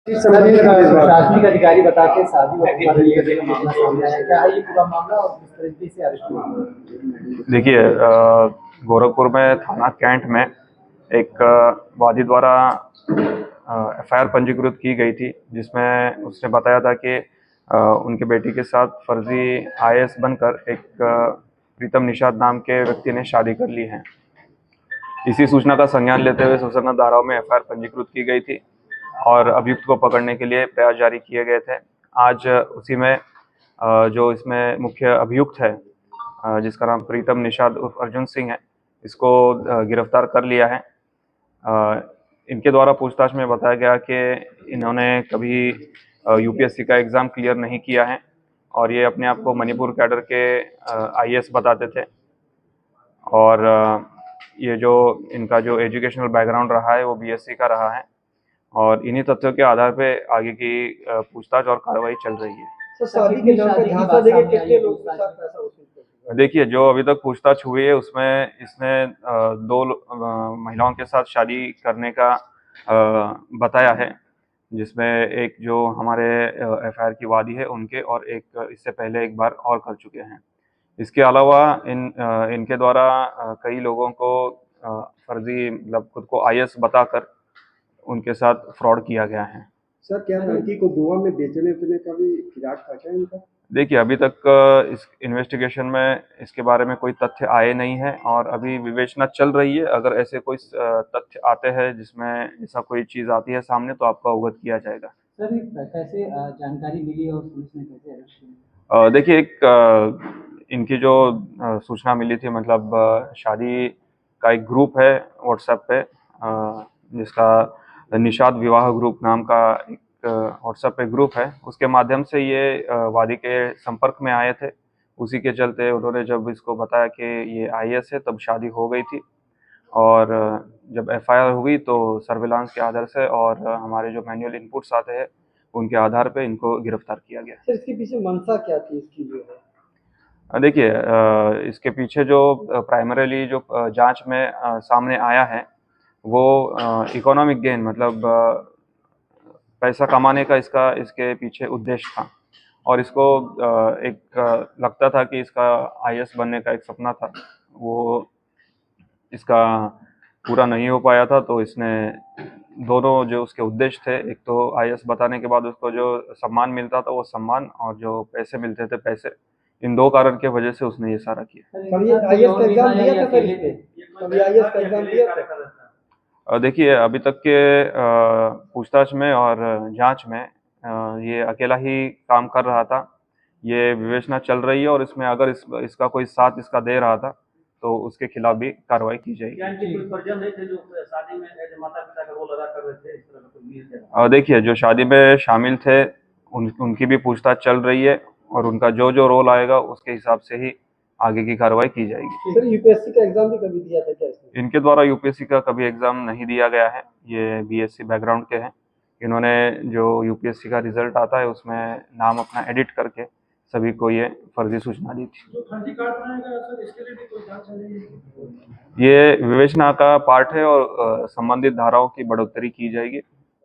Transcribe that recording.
प्रशासनिक अधिकारी बता के शादी करने का मामला सामने आया, क्या है ये पूरा मामला और किस तरीके से अरेस्ट हुआ? देखिए, गोरखपुर में थाना कैंट में एक वादी द्वारा एफआईआर पंजीकृत की गई थी, जिसमें उसने बताया था कि उनके बेटी के साथ फर्जी आईएएस बनकर एक प्रीतम निषाद नाम के व्यक्ति ने शादी कर ली है। इसी सूचना का संज्ञान लेते हुए सूचना धाराओं में एफआईआर पंजीकृत की गई थी और अभियुक्त को पकड़ने के लिए प्रयास जारी किए गए थे। आज उसी में जो इसमें मुख्य अभियुक्त है, जिसका नाम प्रीतम निषाद उर्फ अर्जुन सिंह है, इसको गिरफ्तार कर लिया है। इनके द्वारा पूछताछ में बताया गया कि इन्होंने कभी यूपीएससी का एग्ज़ाम क्लियर नहीं किया है और ये अपने आप को मणिपुर कैडर के आईएएस बताते थे। और ये जो इनका जो एजुकेशनल बैकग्राउंड रहा है वो बीएससी का रहा है और इन्हीं तथ्यों के आधार पे आगे की पूछताछ और कार्रवाई चल रही है। देखिए, जो अभी तक पूछताछ हुई है उसमें इसने दो महिलाओं के साथ शादी करने का बताया है, जिसमें एक जो हमारे एफआईआर की वादी है उनके और एक इससे पहले एक बार और कर चुके हैं। इसके अलावा इनके द्वारा कई लोगों को फर्जी मतलब खुद को आईएएस बताकर उनके साथ फ्रॉड किया गया है। सर, क्या लड़की को गोवा में बेचने का भी फिराक था क्या इनका? देखिए, अभी तक इस इन्वेस्टिगेशन में इसके बारे में कोई तथ्य आए नहीं हैं और अभी विवेचना चल रही है। अगर ऐसे कोई तथ्य आते हैं जिसमें ऐसा कोई चीज़ आती है सामने तो आपको अवगत किया जाएगा। सर, कैसे जानकारी मिली और पुलिस ने कैसे अरेस्ट किया? देखिए, इनकी जो सूचना मिली थी, मतलब शादी का एक ग्रुप है व्हाट्सएप पे, जिसका निषाद विवाह ग्रुप नाम का एक व्हाट्सएप पे ग्रुप है, उसके माध्यम से ये वादी के संपर्क में आए थे। उसी के चलते उन्होंने जब इसको बताया कि ये आईएएस है तब शादी हो गई थी और जब एफआईआर हुई तो सर्विलांस के आधार से और हमारे जो मैनुअल इनपुट्स आते हैं उनके आधार पे इनको गिरफ्तार किया गया। सर, इसके पीछे मंशा क्या थी इसकी जो है? देखिए, इसके पीछे जो प्राइमरीली जो जांच में सामने आया है वो इकोनॉमिक गेन, मतलब पैसा कमाने का इसके पीछे उद्देश्य था और इसको एक लगता था कि इसका आईएएस बनने का एक सपना था, वो इसका पूरा नहीं हो पाया था। तो इसने दोनों जो उसके उद्देश्य थे, एक तो आईएएस बताने के बाद उसको जो सम्मान मिलता था वो सम्मान और जो पैसे मिलते थे पैसे, इन दो कारण की वजह से उसने ये सारा किया। कभी आईएएस का एग्जाम दिया था सर इसने? कभी आईएएस का एग्जाम दिया था? देखिए, अभी तक के पूछताछ में और जांच में ये अकेला ही काम कर रहा था। ये विवेचना चल रही है और इसमें अगर इसका कोई साथ इसका दे रहा था तो उसके खिलाफ भी कार्रवाई की जाएगी। देखिए, जो शादी में शामिल थे उनकी भी पूछताछ चल रही है और उनका जो जो रोल आएगा उसके हिसाब से ही आगे की कार्रवाई की जाएगी। सर, यूपीएससी का एग्जाम भी कभी दिया था क्या इसने? इनके द्वारा यूपीएससी का कभी एग्जाम नहीं दिया गया है। ये बीएससी बैकग्राउंड के हैं। इन्होंने जो यूपीएससी का रिजल्ट आता है उसमें नाम अपना एडिट करके सभी को ये फर्जी सूचना दी थी। ये विवेचना का पार्ट है और संबंधित धाराओं की बढ़ोतरी की जाएगी।